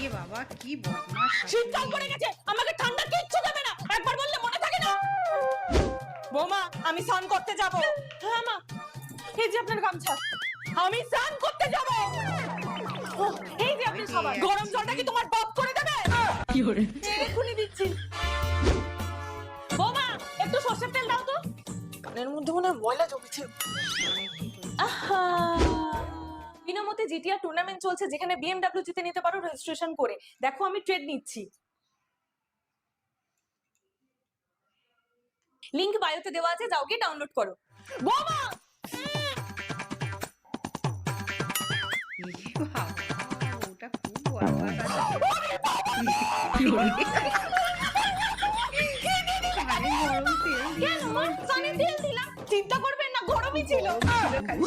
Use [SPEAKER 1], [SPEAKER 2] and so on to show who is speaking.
[SPEAKER 1] এ বাবা কি বদমাশ!
[SPEAKER 2] শীতকাল পড়ে গেছে, আমাকে ঠান্ডা কিচ্ছু দেবে না, একবার বললে মনে থাকে না? বৌমা আমি স্নান করতে যাব। হ্যাঁ মা, এই যে আপনার গামছা, আমি স্নান করতে যাব। এই যে আপনার খাবার, গরম জলটা কি তোমার বাপ করে দেবে? কি করে এখনই দিচ্ছি। বৌমা একটু সরষের তেল দাও তো, কানের মধ্যে মনে হয় ময়লা জমেছে। আহা, বিনামতে জিটিআর টুর্নামেন্ট চলছে, যেখানে বিএমডব্লিউ জিতে নিতে পারো রেজিস্ট্রেশন করে। দেখো আমি ট্রেড নিচ্ছি, লিংক বায়োতে দেওয়া আছে, যাও গিয়ে ডাউনলোড করো। বৌমা
[SPEAKER 1] এ বাবা, ওটা খুব বদমাশ আছে। কানে গরম তেল দিয়ে
[SPEAKER 2] কেন মা, কানে তেল দিলাম, চিন্তা করবেন না, গরমই ছিল।
[SPEAKER 1] ছিল খালি।